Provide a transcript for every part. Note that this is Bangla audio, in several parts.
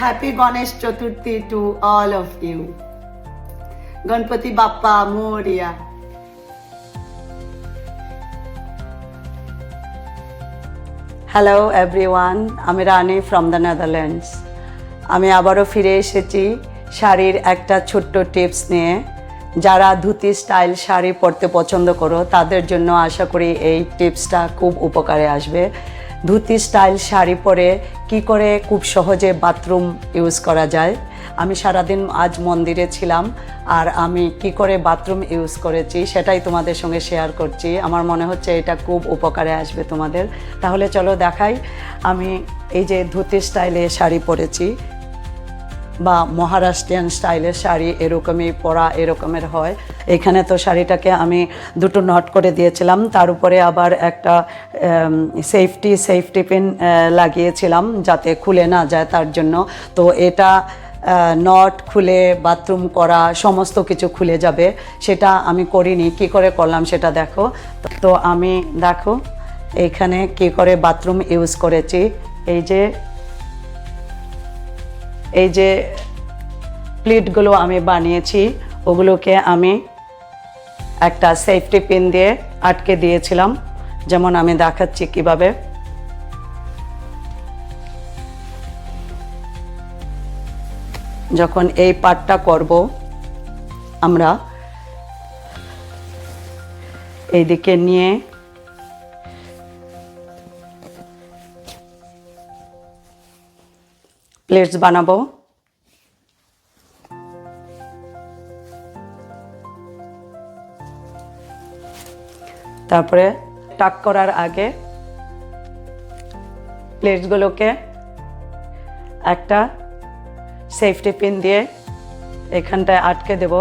Happy Ganesh Chaturthi to all of you. Ganpati Bappa Moria. Hello everyone, আমি রানী from the Netherlands. আমি আবারও ফিরে এসেছি শাড়ির একটা ছোট্ট টিপস নিয়ে। যারা ধুতি স্টাইল শাড়ি পরতে পছন্দ করো তাদের জন্য আশা করি এই টিপসটা খুব উপকারে আসবে। ধুতি স্টাইল শাড়ি পরে কি করে খুব সহজে বাথরুম ইউজ করা যায়। আমি সারাদিন আজ মন্দিরে ছিলাম আর আমি কি করে বাথরুম ইউজ করেছি সেটাই তোমাদের সঙ্গে শেয়ার করছি। আমার মনে হচ্ছে এটা খুব উপকারে আসবে তোমাদের। তাহলে চলো দেখাই। আমি এই যে ধুতি স্টাইলে শাড়ি পরেছি বা মহারাষ্ট্রিয়ান স্টাইলের শাড়ি এরকমই পরা এরকমের হয়। এখানে তো শাড়িটাকে আমি দুটো নট করে দিয়েছিলাম, তার উপরে আবার একটা সেফটি পিন লাগিয়েছিলাম যাতে খুলে না যায় তার জন্য। তো এটা নট খুলে বাথরুম করা সমস্ত কিছু খুলে যাবে, সেটা আমি করিনি। কি করে করলাম সেটা দেখো। তো আমি দেখো এখানে কি করে বাথরুম ইউজ করেছি। এই যে প্লেটগুলো আমি বানিয়েছি ওগুলোকে আমি একটা সেফটি পিন দিয়ে আটকে দিয়েছিলাম, যেমন আমি দেখাচ্ছি কিভাবে। যখন এই পার্টটা করব আমরা এইদিকে নিয়ে প্লেটস বানাবো। তারপরে টাক করার আগে প্লেটসগুলোকে একটা সেফটি পিন দিয়ে এখানটায় আটকে দেব,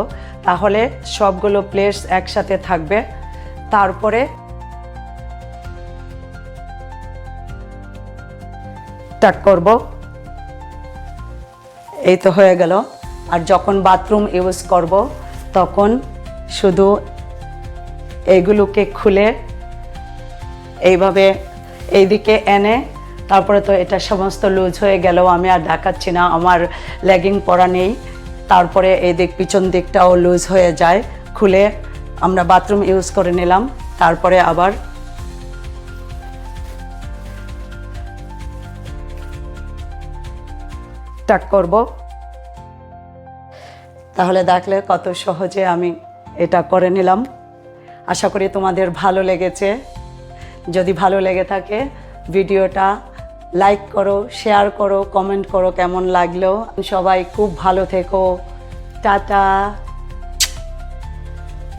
তাহলে সবগুলো প্লেটস একসাথে থাকবে। তারপরে টাক করব। এই তো হয়ে গেল। আর যখন বাথরুম ইউজ করব তখন শুধু এইগুলোকে খুলে এইভাবে এইদিকে এনে, তারপরে তো এটা সমস্ত লুজ হয়ে গেল, আমি আর দেখাচ্ছি না, আমার লেগিং পরা নেই। তারপরে এই দিক পিছন দিকটাও লুজ হয়ে যায়, খুলে আমরা বাথরুম ইউজ করে নিলাম। তারপরে আবার টাক করব। তাহলে দেখলে কত সহজে আমি এটা করে নিলাম। আশা করি তোমাদের ভালো লেগেছে। যদি ভালো লেগে থাকে ভিডিওটা লাইক করো, শেয়ার করো, কমেন্ট করো কেমন লাগলো। সবাই খুব ভালো থেকো। টাটা।